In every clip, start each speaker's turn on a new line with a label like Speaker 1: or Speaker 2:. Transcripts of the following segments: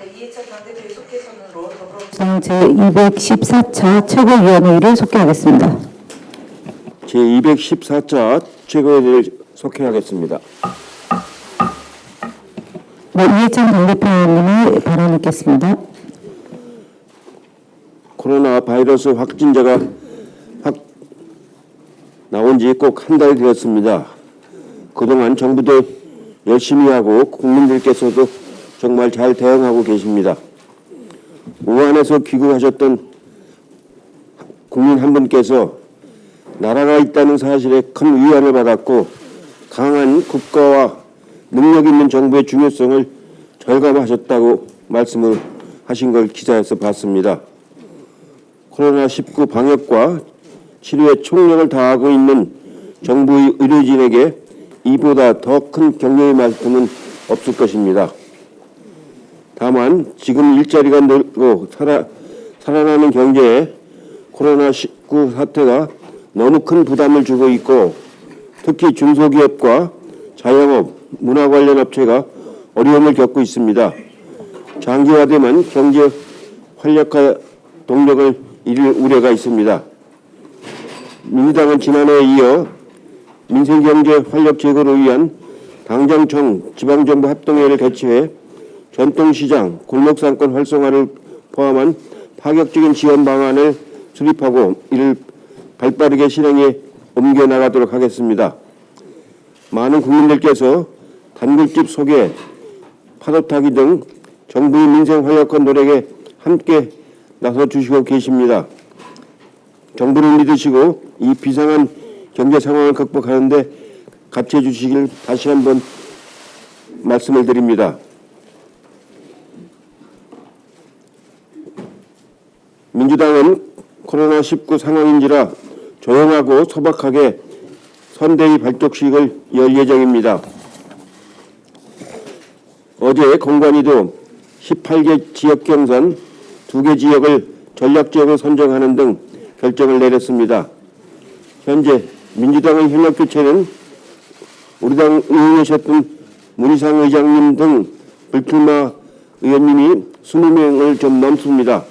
Speaker 1: 네, 이해찬 당대표의 속개선으로 더불어민주당 제214차 최고위원회의를 속개하겠습니다.
Speaker 2: 제214차 최고위원회를 속해하겠습니다.
Speaker 1: 네, 이해찬 당대표님의 발언 있겠습니다.
Speaker 2: 코로나 바이러스 확진자가 나온 지 꼭 한 달이 되었습니다. 그동안 정부도 열심히 하고 국민들께서도 정말 잘 대응하고 계십니다. 우한에서 귀국하셨던 국민 한 분께서 나라가 있다는 사실에 큰 위안을 받았고 강한 국가와 능력 있는 정부의 중요성을 절감하셨다고 말씀을 하신 걸 기사에서 봤습니다. 코로나19 방역과 치료에 총력을 다하고 있는 정부의 의료진에게 이보다 더 큰 격려의 말씀은 없을 것입니다. 다만 지금 일자리가 늘고 살아나는 경제에 코로나19 사태가 너무 큰 부담을 주고 있고 특히 중소기업과 자영업, 문화 관련 업체가 어려움을 겪고 있습니다. 장기화되면 경제 활력화 동력을 잃을 우려가 있습니다. 민주당은 지난해에 이어 민생경제 활력 제고를 위한 당정청 지방정부 합동회의를 개최해 전통시장, 골목상권 활성화를 포함한 파격적인 지원 방안을 수립하고 이를 발빠르게 실행에 옮겨나가도록 하겠습니다. 많은 국민들께서 단골집 소개, 파도타기 등 정부의 민생 활력화 노력에 함께 나서 주시고 계십니다. 정부를 믿으시고 이 비상한 경제 상황을 극복하는 데 같이해 주시길 다시 한번 말씀을 드립니다. 민주당은 코로나19 상황인지라 조용하고 소박하게 선대위 발족식을 열 예정입니다. 어제 공관위도 18개 지역 경선 2개 지역을 전략지역으로 선정하는 등 결정을 내렸습니다. 현재 민주당의 현역 교체는 우리 당 의원이셨던 문희상 의장님 등 불출마 의원님이 20명을 좀 넘습니다.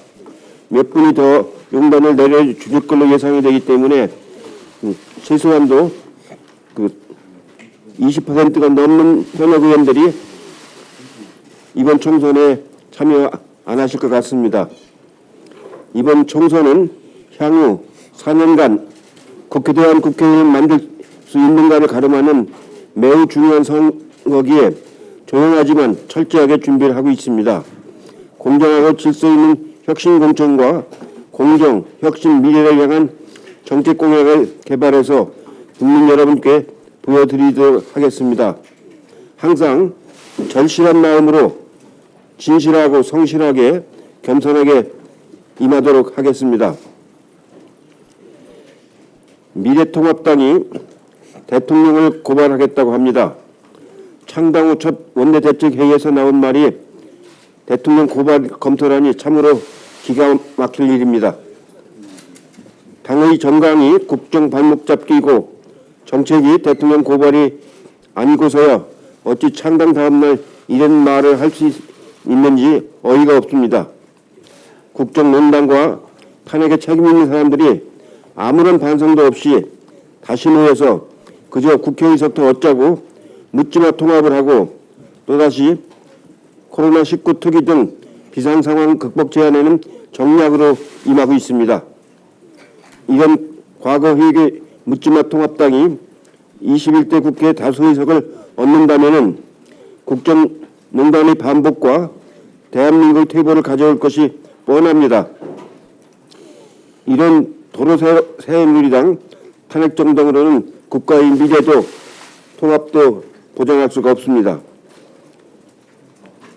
Speaker 2: 몇 분이 더 용단을 내려줄 걸로 예상이 되기 때문에 최소한도 20%가 넘는 현역 의원들이 이번 총선에 참여 안 하실 것 같습니다. 이번 총선은 향후 4년간 국회대한 국회의원을 만들 수 있는가를 가름하는 매우 중요한 선거기에 조용하지만 철저하게 준비를 하고 있습니다. 공정하고 질서 있는 혁신 공천과 공정, 혁신, 미래를 향한 정책 공약을 개발해서 국민 여러분께 보여드리도록 하겠습니다. 항상 절실한 마음으로 진실하고 성실하게 겸손하게 임하도록 하겠습니다. 미래통합당이 대통령을 고발하겠다고 합니다. 창당 후 첫 원내대책회의에서 나온 말이 대통령 고발 검토라니 참으로 기가 막힐 일입니다. 당의 정강이 국정 발목 잡기고 정책이 대통령 고발이 아니고서야 어찌 창당 다음날 이런 말을 할 수 있는지 어이가 없습니다. 국정농단과 탄핵에 책임 있는 사람들이 아무런 반성도 없이 다시 모여서 그저 국회의석도 얻자고 묻지마 통합을 하고 또다시 코로나19 특위 등 비상상황 극복 제안에는 정략으로 임하고 있습니다. 이런 과거 회계 묻지마 통합당이 21대 국회 다수 의석을 얻는다면 국정농단의 반복과 대한민국의 퇴보를 가져올 것이 뻔합니다. 이런 도로새누리당 탄핵 정당으로는 국가의 미래도 통합도 보장할 수가 없습니다.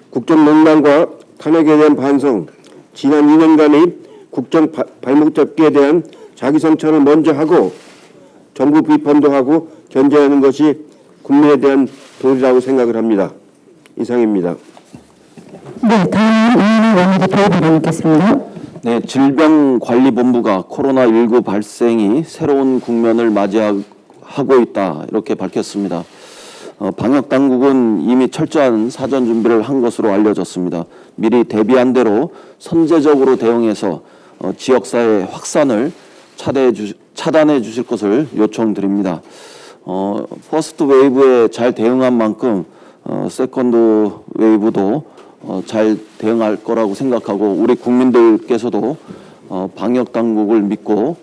Speaker 2: 국정농단과 탄핵에 대한 반성, 지난 2년간의 국정 발목 잡기에 대한 자기 성찰을 먼저 하고 정부 비판도 하고 견제하는 것이 국민에 대한 도리라고 생각을 합니다. 이상입니다.
Speaker 1: 네, 다음 이인희 원내대표 발언 있겠습니다.
Speaker 3: 네, 질병관리본부가 코로나19 발생이 새로운 국면을 맞이하고 있다 이렇게 밝혔습니다. 방역 당국은 이미 철저한 사전 준비를 한 것으로 알려졌습니다. 미리 대비한 대로 선제적으로 대응해서 지역사회 확산을 차단해 주실 것을 요청드립니다. 퍼스트 웨이브에 잘 대응한 만큼 세컨드 웨이브도 잘 대응할 거라고 생각하고 우리 국민들께서도 방역 당국을 믿고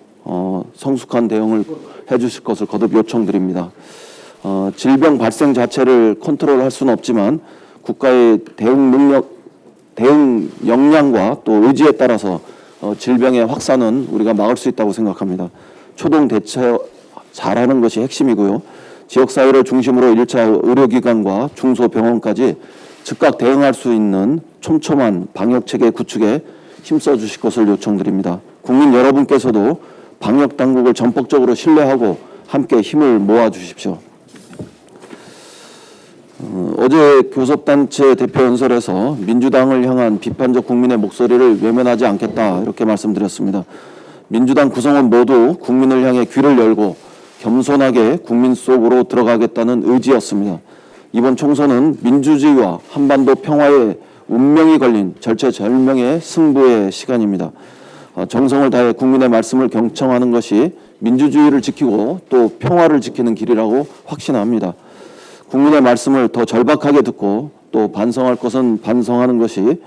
Speaker 3: 성숙한 대응을 해 주실 것을 거듭 요청드립니다. 질병 발생 자체를 컨트롤할 수는 없지만 국가의 대응 역량과 또 의지에 따라서 질병의 확산은 우리가 막을 수 있다고 생각합니다. 초동 대처 잘하는 것이 핵심이고요. 지역사회를 중심으로 1차 의료기관과 중소병원까지 즉각 대응할 수 있는 촘촘한 방역체계 구축에 힘써 주실 것을 요청드립니다. 국민 여러분께서도 방역당국을 전폭적으로 신뢰하고 함께 힘을 모아 주십시오. 어제 교섭단체 대표 연설에서 민주당을 향한 비판적 국민의 목소리를 외면하지 않겠다 이렇게 말씀드렸습니다. 민주당 구성원 모두 국민을 향해 귀를 열고 겸손하게 국민 속으로 들어가겠다는 의지였습니다. 이번 총선은 민주주의와 한반도 평화의 운명이 걸린 절체절명의 승부의 시간입니다. 정성을 다해 국민의 말씀을 경청하는 것이 민주주의를 지키고 또 평화를 지키는 길이라고 확신합니다. 국민의 말씀을 더 절박하게 듣고 또 반성할 것은 반성하는 것이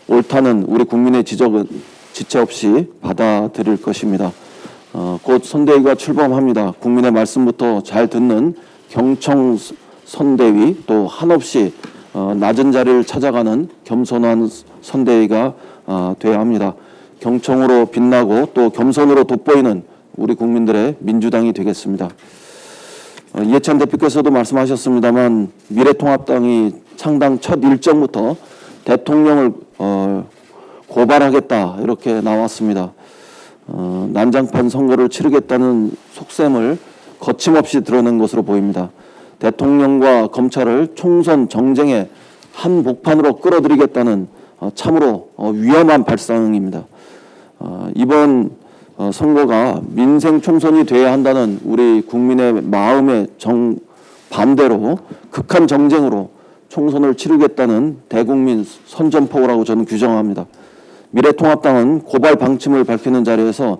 Speaker 3: 옳다는 우리 국민의 지적은 지체 없이 받아들일 것입니다. 곧 선대위가 출범합니다. 국민의 말씀부터 잘 듣는 경청 선대위 또 한없이 낮은 자리를 찾아가는 겸손한 선대위가 되어야 합니다. 경청으로 빛나고 또 겸손으로 돋보이는 우리 국민들의 민주당이 되겠습니다. 이해찬 대표께서도 말씀하셨습니다만 미래통합당이 창당 첫 일정부터 대통령을 고발하겠다 이렇게 나왔습니다. 난장판 선거를 치르겠다는 속셈을 거침없이 드러낸 것으로 보입니다. 대통령과 검찰을 총선 정쟁의 한복판으로 끌어들이겠다는 참으로 위험한 발상입니다. 이번 선거가 민생 총선이 돼야 한다는 우리 국민의 마음의 반대로 극한 정쟁으로 총선을 치르겠다는 대국민 선전포고라고 저는 규정합니다. 미래통합당은 고발 방침을 밝히는 자리에서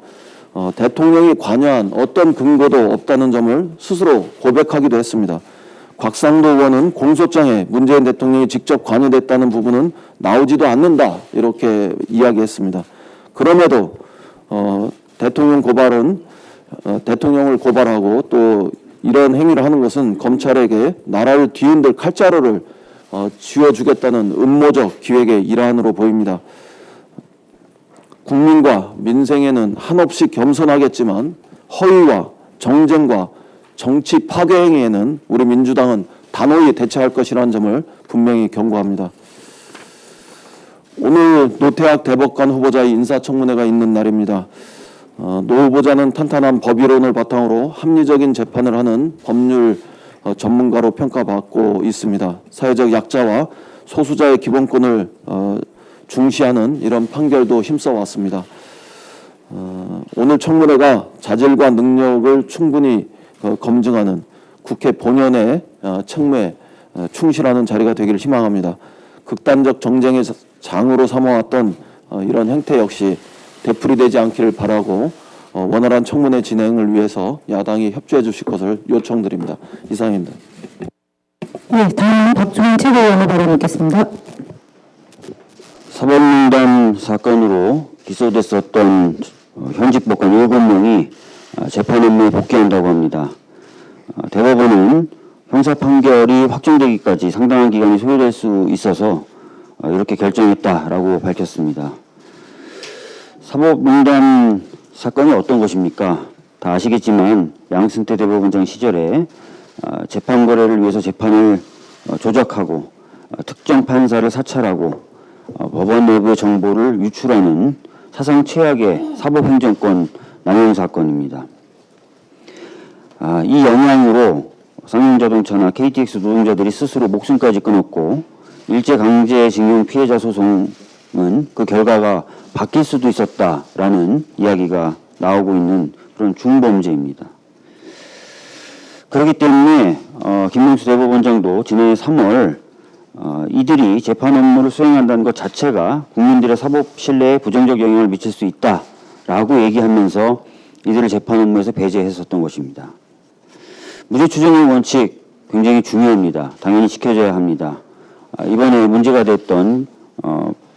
Speaker 3: 대통령이 관여한 어떤 근거도 없다는 점을 스스로 고백하기도 했습니다. 곽상도 의원은 공소장에 문재인 대통령이 직접 관여됐다는 부분은 나오지도 않는다 이렇게 이야기했습니다. 그럼에도 대통령을 고발하고 또 이런 행위를 하는 것은 검찰에게 나라를 뒤흔들 칼자루를 쥐어주겠다는 음모적 기획의 일환으로 보입니다. 국민과 민생에는 한없이 겸손하겠지만 허위와 정쟁과 정치 파괴 행위에는 우리 민주당은 단호히 대처할 것이라는 점을 분명히 경고합니다. 오늘 노태학 대법관 후보자의 인사청문회가 있는 날입니다. 노 후보자는 탄탄한 법이론을 바탕으로 합리적인 재판을 하는 법률 전문가로 평가받고 있습니다. 사회적 약자와 소수자의 기본권을 중시하는 이런 판결도 힘써왔습니다. 오늘 청문회가 자질과 능력을 충분히 검증하는 국회 본연의 책무에 충실하는 자리가 되기를 희망합니다. 극단적 정쟁의 장으로 삼아왔던 이런 행태 역시 되풀이되지 않기를 바라고 원활한 청문회 진행을 위해서 야당이 협조해 주실 것을 요청드립니다. 이상입니다.
Speaker 1: 네, 다음은 박주민 최고위원의 발언 있겠습니다.
Speaker 4: 사법농단 사건으로 기소됐었던 현직 법관 7명이 재판 업무에 복귀한다고 합니다. 대법원은 형사 판결이 확정되기까지 상당한 기간이 소요될 수 있어서 이렇게 결정했다라고 밝혔습니다. 사법농단 사건이 어떤 것입니까? 다 아시겠지만 양승태 대법원장 시절에 재판 거래를 위해서 재판을 조작하고 특정 판사를 사찰하고 법원 내부의 정보를 유출하는 사상 최악의 사법행정권 남용 사건입니다. 이 영향으로 삼성자동차나 KTX 노동자들이 스스로 목숨까지 끊었고 일제강제징용 피해자 소송은 그 결과가 바뀔 수도 있었다라는 이야기가 나오고 있는 그런 중범죄입니다. 그렇기 때문에 김명수 대법원장도 지난해 3월 이들이 재판 업무를 수행한다는 것 자체가 국민들의 사법 신뢰에 부정적 영향을 미칠 수 있다라고 얘기하면서 이들을 재판 업무에서 배제했었던 것입니다. 무죄 추정의 원칙 굉장히 중요합니다. 당연히 지켜져야 합니다. 이번에 문제가 됐던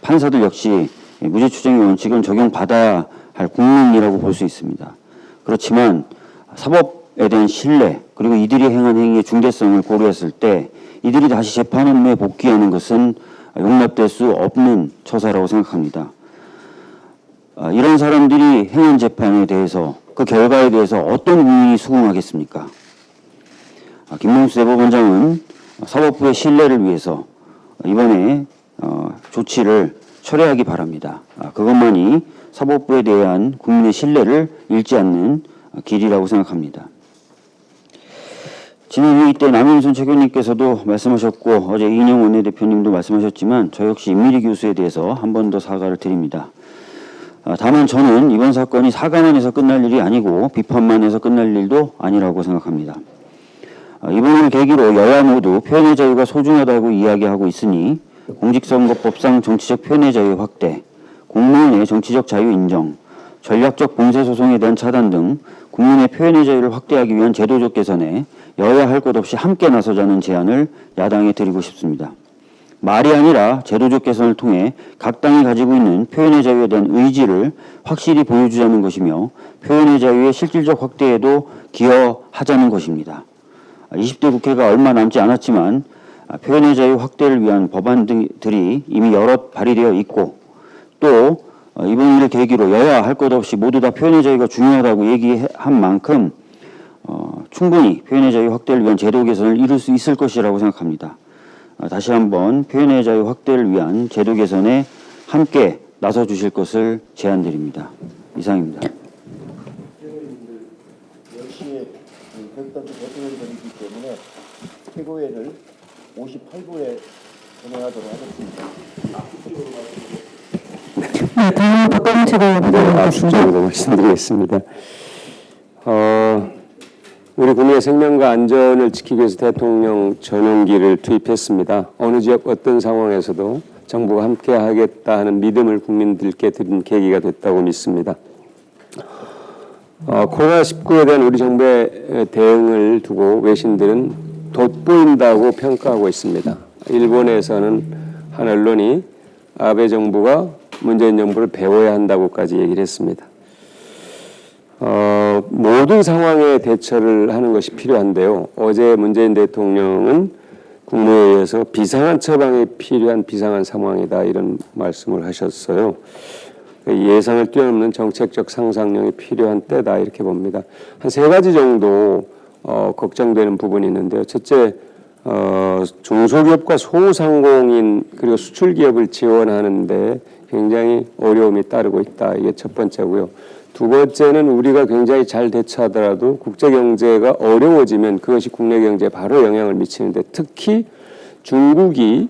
Speaker 4: 판사들 역시 무죄 추정의 원칙은 적용받아야 할 국민이라고 볼 수 있습니다. 그렇지만 사법에 대한 신뢰 그리고 이들이 행한 행위의 중대성을 고려했을 때 이들이 다시 재판 업무에 복귀하는 것은 용납될 수 없는 처사라고 생각합니다. 이런 사람들이 행한 재판에 대해서 그 결과에 대해서 어떤 국민이 수긍하겠습니까? 김명수 대법원장은 사법부의 신뢰를 위해서 이번에 조치를 철회하기 바랍니다. 그것만이 사법부에 대한 국민의 신뢰를 잃지 않는 길이라고 생각합니다. 지난 회의 때 남영순 최교님께서도 말씀하셨고 어제 이인영 원내대표님도 말씀하셨지만 저 역시 임미리 교수에 대해서 한 번 더 사과를 드립니다. 다만 저는 이번 사건이 사과만 해서 끝날 일이 아니고 비판만 해서 끝날 일도 아니라고 생각합니다. 이번을 계기로 여야 모두 표현의 자유가 소중하다고 이야기하고 있으니 공직선거법상 정치적 표현의 자유 확대, 공무원의 정치적 자유 인정, 전략적 공세 소송에 대한 차단 등 국민의 표현의 자유를 확대하기 위한 제도적 개선에 여야 할 것 없이 함께 나서자는 제안을 야당에 드리고 싶습니다. 말이 아니라 제도적 개선을 통해 각 당이 가지고 있는 표현의 자유에 대한 의지를 확실히 보여주자는 것이며 표현의 자유의 실질적 확대에도 기여하자는 것입니다. 20대 국회가 얼마 남지 않았지만 표현의 자유 확대를 위한 법안들이 이미 여럿 발의되어 있고 또 이번 일을 계기로 여야 할 것 없이 모두 다 표현의 자유가 중요하다고 얘기한 만큼 충분히 표현의 자유 확대를 위한 제도 개선을 이룰 수 있을 것이라고 생각합니다. 다시 한번 표현의 자유 확대를 위한 제도 개선에 함께 나서 주실 것을 제안드립니다. 이상입니다.
Speaker 2: 교육단체 대표회의이기 때문에 최고회를 58부에 진행하도록 하겠습니다.
Speaker 1: 네, 다음은 박광훈 최고위원
Speaker 5: 앞서서 말씀드리겠습니다. 우리 국민의 생명과 안전을 지키기 위해서 대통령 전용기를 투입했습니다. 어느 지역 어떤 상황에서도 정부가 함께하겠다 하는 믿음을 국민들께 드린 계기가 됐다고 믿습니다. 코로나19에 대한 우리 정부의 대응을 두고 외신들은 돋보인다고 평가하고 있습니다. 일본에서는 한 언론이 아베 정부가 문재인 정부를 배워야 한다고까지 얘기를 했습니다. 모든 상황에 대처를 하는 것이 필요한데요. 어제 문재인 대통령은 국무회의에서 비상한 처방이 필요한 비상한 상황이다 이런 말씀을 하셨어요. 예상을 뛰어넘는 정책적 상상력이 필요한 때다 이렇게 봅니다. 한 세 가지 정도 걱정되는 부분이 있는데요. 첫째, 중소기업과 소상공인 그리고 수출기업을 지원하는데 굉장히 어려움이 따르고 있다. 이게 첫 번째고요. 두 번째는 우리가 굉장히 잘 대처하더라도 국제경제가 어려워지면 그것이 국내 경제에 바로 영향을 미치는데 특히 중국이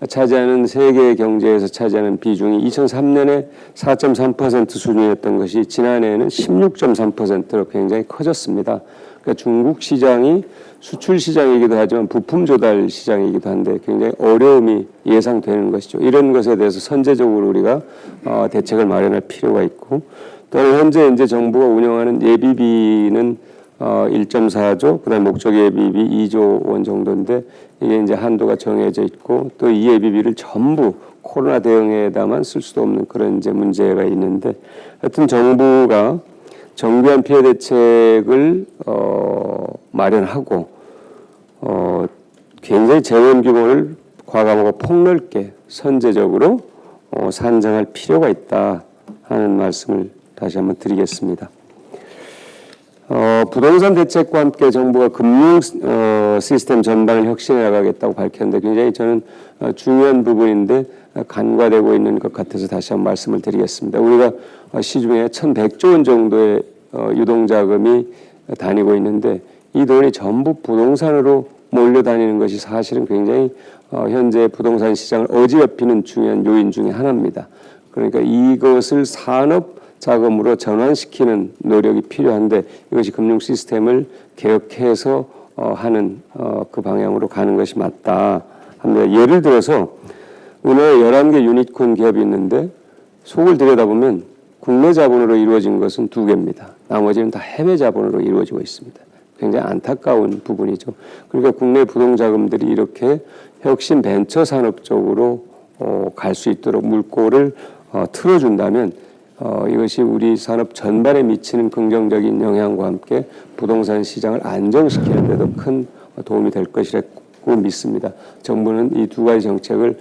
Speaker 5: 차지하는 세계 경제에서 차지하는 비중이 2003년에 4.3% 수준이었던 것이 지난해에는 16.3%로 굉장히 커졌습니다. 그러니까 중국 시장이 수출 시장이기도 하지만 부품 조달 시장이기도 한데 굉장히 어려움이 예상되는 것이죠. 이런 것에 대해서 선제적으로 우리가 대책을 마련할 필요가 있고 또는 현재 이제 정부가 운영하는 예비비는 1.4조, 그다음 목적 예비비 2조 원 정도인데 이게 이제 한도가 정해져 있고 또 이 예비비를 전부 코로나 대응에다만 쓸 수도 없는 그런 이제 문제가 있는데 하여튼 정부가 정교한 피해 대책을 마련하고 굉장히 재원 규모를 과감하고 폭넓게 선제적으로 산정할 필요가 있다 하는 말씀을 다시 한번 드리겠습니다. 부동산 대책과 함께 정부가 금융 시스템 전반을 혁신해 나가겠다고 밝혔는데 굉장히 저는 중요한 부분인데 간과되고 있는 것 같아서 다시 한번 말씀을 드리겠습니다. 우리가 시중에 1,100조 원 정도의 유동자금이 다니고 있는데 이 돈이 전부 부동산으로 몰려다니는 것이 사실은 굉장히 현재 부동산 시장을 어지럽히는 중요한 요인 중에 하나입니다. 그러니까 이것을 산업 자금으로 전환시키는 노력이 필요한데 이것이 금융 시스템을 개혁해서 하는 그 방향으로 가는 것이 맞다 합니다. 예를 들어서 우리나라에 11개 유니콘 기업이 있는데 속을 들여다보면 국내 자본으로 이루어진 것은 2개입니다. 나머지는 다 해외 자본으로 이루어지고 있습니다. 굉장히 안타까운 부분이죠. 그러니까 국내 부동자금들이 이렇게 혁신 벤처 산업 쪽으로 갈 수 있도록 물꼬를 틀어준다면 이것이 우리 산업 전반에 미치는 긍정적인 영향과 함께 부동산 시장을 안정시키는 데도 큰 도움이 될 것이라고 믿습니다. 정부는 이 2가지 정책을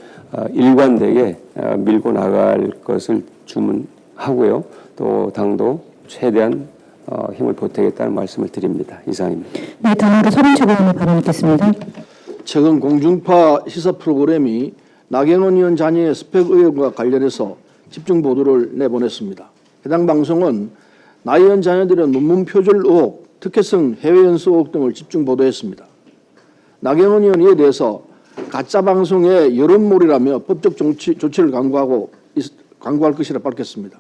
Speaker 5: 일관되게 밀고 나갈 것을 주문하고요. 또 당도 최대한 힘을 보태겠다는 말씀을 드립니다. 이상입니다.
Speaker 1: 네, 다음으로 서른철 의원의 발언 있겠습니다.
Speaker 6: 최근 공중파 시사 프로그램이 나경원 의원 자녀의 스펙 의혹과 관련해서 집중 보도를 내보냈습니다. 해당 방송은 나 의원 자녀들의 논문 표절 의혹, 특혜성 해외 연수 의혹 등을 집중 보도했습니다. 나경원 의원 이에 대해서 가짜 방송의 여론몰이라며 법적 조치를 강구할 것이라 밝혔습니다.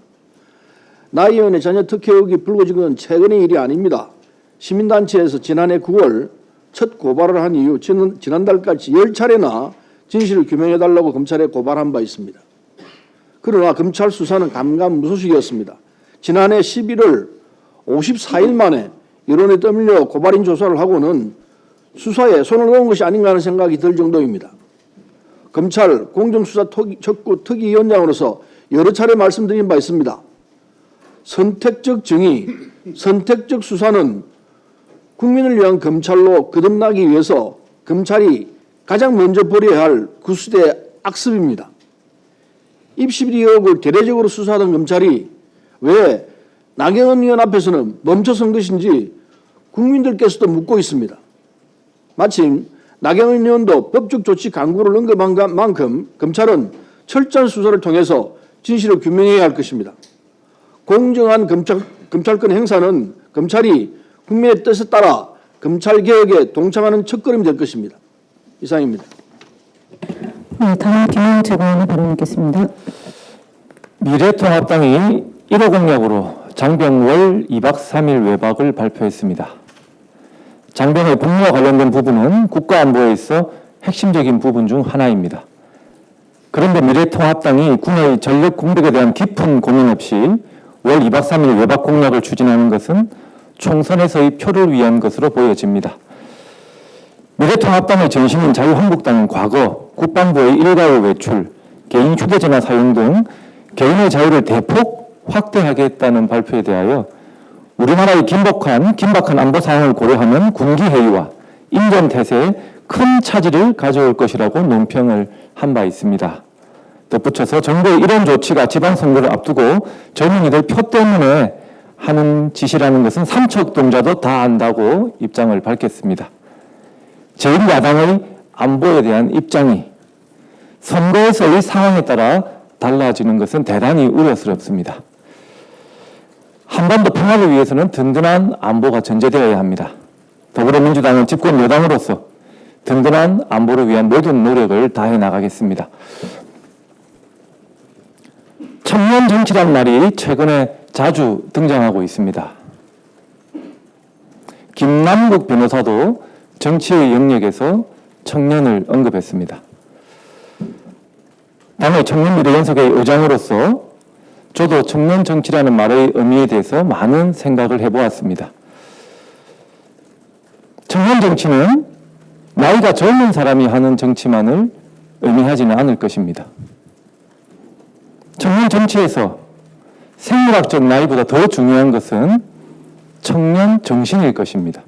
Speaker 6: 나 의원의 자녀 특혜 의혹이 불거진 건 최근의 일이 아닙니다. 시민단체에서 지난해 9월 첫 고발을 한 이후 지난달까지 10차례나 진실을 규명해달라고 검찰에 고발한 바 있습니다. 그러나 검찰 수사는 감감무소식이었습니다. 지난해 11월 54일 만에 여론에 떠밀려 고발인 조사를 하고는 수사에 손을 놓은 것이 아닌가 하는 생각이 들 정도입니다. 검찰 공정수사 척구 특위위원장으로서 여러 차례 말씀드린 바 있습니다. 선택적 정의, 선택적 수사는 국민을 위한 검찰로 거듭나기 위해서 검찰이 가장 먼저 버려야 할 구수대 악습입니다. 입시비리 의혹을 대대적으로 수사하던 검찰이 왜 나경원 의원 앞에서는 멈춰선 것인지 국민들께서도 묻고 있습니다. 마침 나경원 의원도 법적 조치 강구를 언급한 만큼 검찰은 철저한 수사를 통해서 진실을 규명해야 할 것입니다. 공정한 검찰권 행사는 검찰이 국민의 뜻에 따라 검찰개혁에 동참하는 첫걸음이 될 것입니다. 이상입니다.
Speaker 1: 네, 다음 김영철 의원의 발언 있겠습니다.
Speaker 7: 미래통합당이 1호 공약으로 장병월 2박 3일 외박을 발표했습니다. 장병의 복무와 관련된 부분은 국가안보에 있어 핵심적인 부분 중 하나입니다. 그런데 미래통합당이 군의 전력 공백에 대한 깊은 고민 없이 월 2박 3일 외박 공약을 추진하는 것은 총선에서의 표를 위한 것으로 보여집니다. 미래통합당의 전신인 자유한국당은 과거 국방부의 일가의 외출, 개인 휴대전화 사용 등 개인의 자유를 대폭 확대하겠다는 발표에 대하여 우리나라의 긴박한 안보 상황을 고려하면 군기회의와 인전태세에 큰 차질을 가져올 것이라고 논평을 한 바 있습니다. 덧붙여서 정부의 이런 조치가 지방선거를 앞두고 젊은이들 표 때문에 하는 짓이라는 것은 삼척동자도 다 안다고 입장을 밝혔습니다. 제1야당의 안보에 대한 입장이 선거에서의 상황에 따라 달라지는 것은 대단히 우려스럽습니다. 한반도 평화를 위해서는 든든한 안보가 전제되어야 합니다. 더불어민주당은 집권 여당으로서 든든한 안보를 위한 모든 노력을 다해 나가겠습니다. 청년 정치란 말이 최근에 자주 등장하고 있습니다. 김남국 변호사도 정치의 영역에서 청년을 언급했습니다. 당의 청년미래연석의 의장으로서 저도 청년 정치라는 말의 의미에 대해서 많은 생각을 해보았습니다. 청년 정치는 나이가 젊은 사람이 하는 정치만을 의미하지는 않을 것입니다. 청년 정치에서 생물학적 나이보다 더 중요한 것은 청년 정신일 것입니다.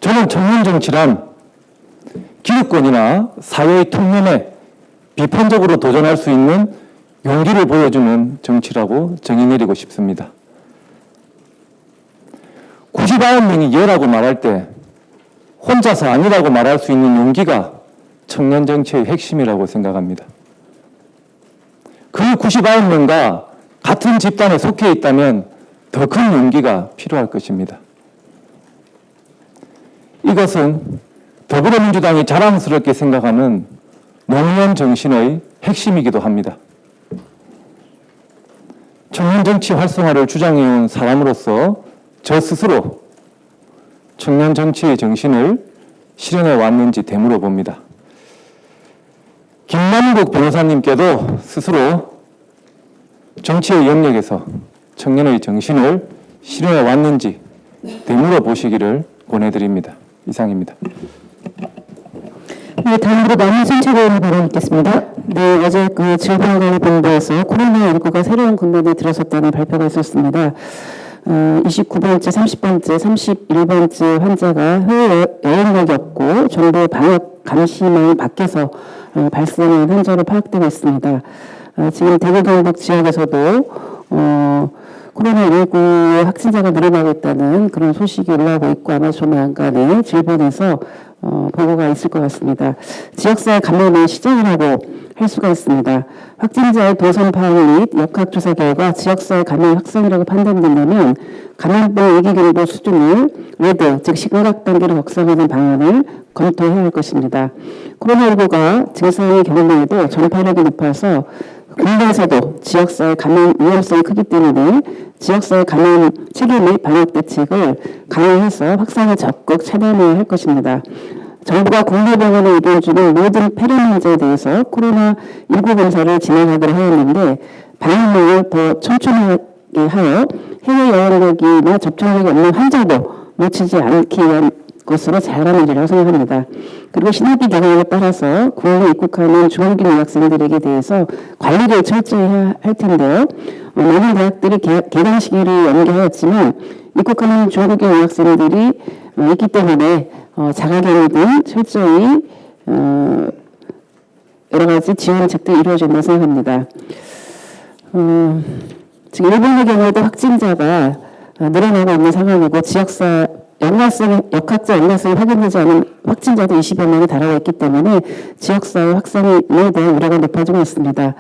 Speaker 7: 저는 청년 정치란 기득권이나 사회의 통념에 비판적으로 도전할 수 있는 용기를 보여주는 정치라고 정의 내리고 싶습니다. 99명이 예라고 말할 때 혼자서 아니라고 말할 수 있는 용기가 청년 정치의 핵심이라고 생각합니다. 그 99명과 같은 집단에 속해 있다면 더 큰 용기가 필요할 것입니다. 이것은 더불어민주당이 자랑스럽게 생각하는 노무현 정신의 핵심이기도 합니다. 청년 정치 활성화를 주장해온 사람으로서 저 스스로 청년 정치의 정신을 실현해 왔는지 되물어 봅니다. 김남국 변호사님께도 스스로 정치의 영역에서 청년의 정신을 실현해 왔는지 되물어 보시기를 권해드립니다. 이상입니다.
Speaker 1: 네, 다음으로 남희순 최고위원 발언 있겠습니다. 네, 어제 질병관리본부에서 코로나19가 새로운 국면에 들어섰다는 발표가 있었습니다. 29번째, 30번째, 31번째 환자가 해외 여행력이 없고 정부의 방역 감시망 밖에서 발생한 환자로 파악되고 있습니다. 지금 대구 경북 지역에서도 코로나19 확진자가 늘어나고 있다는 그런 소식이 올라오고 있고 아마 조만간에 질본에서 보고가 있을 것 같습니다. 지역사회 감염의 시작이라고 할 수가 있습니다. 확진자의 동선 파악 및 역학조사 결과 지역사회 감염 확산이라고 판단된다면 감염병 위기경보 수준을 레드, 즉 심각 단계로 격상하는 방안을 검토해야 할 것입니다. 코로나19가 증상이 경험에도 전파력이 높아서 국내에서도 지역사회 감염 위험성이 크기 때문에 지역사회 감염 체계 및 방역 대책을 강화해서 확산에 적극 차단해야 할 것입니다. 정부가 국내병원에 입원 중인 모든 폐렴 환자에 대해서 코로나19 검사를 진행하기로 하였는데 방역망을 더 촘촘하게 하여 해외 여행력이나 접촉력이 없는 환자도 놓치지 않기 위한 것으로 잘하는 일이라고 생각합니다. 그리고 신학기 경향에 따라서 국내에 입국하는 중국인 유학생들에게 대해서 관리를 철저히 해야 할 텐데요. 많은 대학들이 개강 시기를 연기하였지만 입국하는 중국인 유학생들이 있기 때문에 자가격리 등 철저히 여러 가지 지원책들이 이루어진다고 생각합니다. 지금 일본의 경우에도 확진자가 늘어나고 있는 상황이고 역학자 연관성이 확인되지 않은 확진자도 20여 명이 달하고 있기 때문에 지역사회 확산에 대한 우려가 높아지고 있습니다.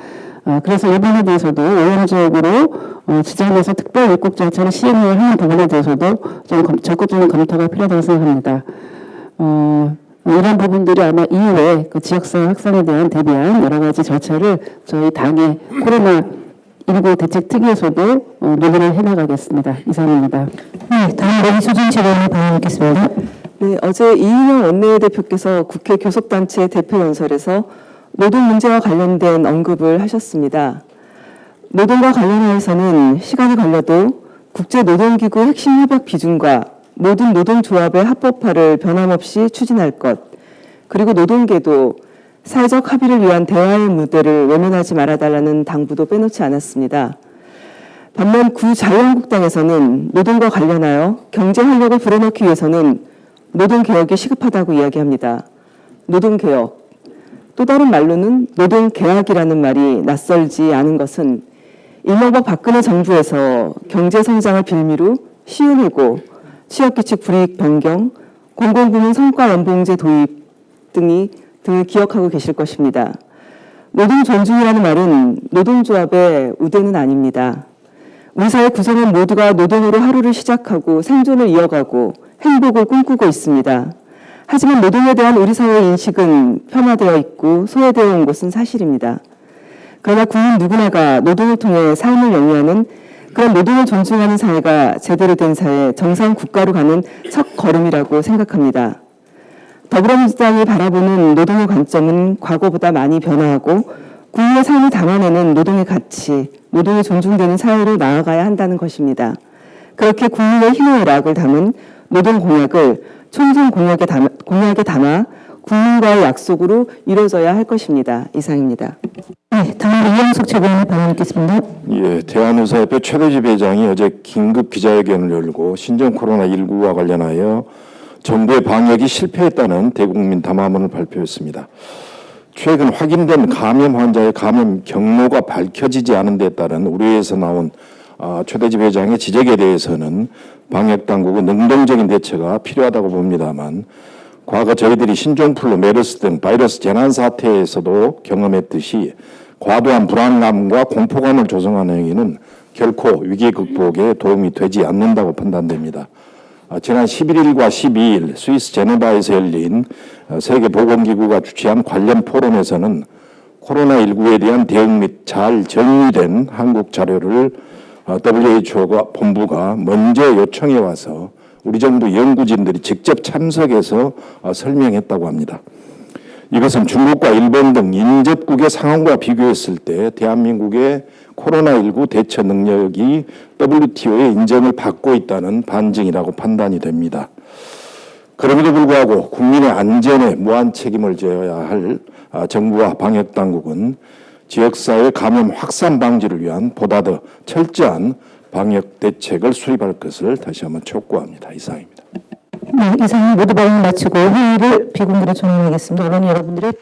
Speaker 1: 그래서 일본에 대해서도 오염지역으로 지정해서 특별 입국 절차를 시행을 하는 부분에 대해서도 좀 적극적인 검토가 필요하다고 생각합니다. 이런 부분들이 아마 이후에 그 지역사회 확산에 대한 대비한 여러 가지 절차를 저희 당의 코로나19 대책특위에서도 논의를 해나가겠습니다. 이상입니다.
Speaker 8: 네, 다음으로 이수진 최고위원 발언하겠습니다. 네, 어제 이인영 원내대표께서 국회 교섭단체 대표연설에서 노동 문제와 관련된 언급을 하셨습니다. 노동과 관련하여서는 시간이 걸려도 국제노동기구 핵심 협약 비준과 모든 노동조합의 합법화를 변함없이 추진할 것, 그리고 노동계도 사회적 합의를 위한 대화의 무대를 외면하지 말아달라는 당부도 빼놓지 않았습니다. 반면 구자유한국당에서는 노동과 관련하여 경제 활력을 불어넣기 위해서는 노동개혁이 시급하다고 이야기합니다. 노동개혁, 또 다른 말로는 노동계약이라는 말이 낯설지 않은 것은 이명박 박근혜 정부에서 경제성장을 빌미로 시운이고 취업규칙 불이익 변경, 공공부문 성과연봉제 도입 등을 기억하고 계실 것입니다. 노동 존중이라는 말은 노동조합의 우대는 아닙니다. 우리 사회 구성원 모두가 노동으로 하루를 시작하고 생존을 이어가고 행복을 꿈꾸고 있습니다. 하지만 노동에 대한 우리 사회의 인식은 폄하되어 있고 소외되어 온 것은 사실입니다. 그러나 국민 누구나가 노동을 통해 삶을 영위하는 그런 노동을 존중하는 사회가 제대로 된 사회, 정상 국가로 가는 첫 걸음이라고 생각합니다. 더불어민주당이 바라보는 노동의 관점은 과거보다 많이 변화하고 국민의 삶을 담아내는 노동의 가치, 노동이 존중되는 사회로 나아가야 한다는 것입니다. 그렇게 국민의 희노 애락을 담은 노동 공약을 총선 공약에 담아 국민과의 약속으로 이루어져야 할 것입니다. 이상입니다.
Speaker 1: 네, 다음으로 이영석 최고위원 발언 있겠습니다.
Speaker 9: 예, 대한의사협회 최대집 회장이 어제 긴급 기자회견을 열고 신종 코로나19와 관련하여 정부의 방역이 실패했다는 대국민 담화문을 발표했습니다. 최근 확인된 감염 환자의 감염 경로가 밝혀지지 않은 데 따른 우려에서 나온 최대집 회장의 지적에 대해서는 방역당국은 능동적인 대처가 필요하다고 봅니다만 과거 저희들이 신종플루, 메르스 등 바이러스 재난 사태에서도 경험했듯이 과도한 불안감과 공포감을 조성하는 행위는 결코 위기 극복에 도움이 되지 않는다고 판단됩니다. 지난 11일과 12일 스위스 제네바에서 열린 세계보건기구가 주최한 관련 포럼에서는 코로나19에 대한 대응 및 잘 정리된 한국 자료를 WHO가 본부가 먼저 요청해 와서 우리 정부 연구진들이 직접 참석해서 설명했다고 합니다. 이것은 중국과 일본 등 인접국의 상황과 비교했을 때 대한민국의 코로나19 대처 능력이 WTO의 인정을 받고 있다는 반증이라고 판단이 됩니다. 그럼에도 불구하고 국민의 안전에 무한 책임을 져야 할 정부와 방역당국은 지역사회 감염 확산 방지를 위한 보다 더 철저한 방역 대책을 수립할 것을 다시 한번 촉구합니다. 이상입니다.
Speaker 10: 네, 이상 모두 발언 마치고 회의를 비공개로 종료하겠습니다. 언론 여러분들의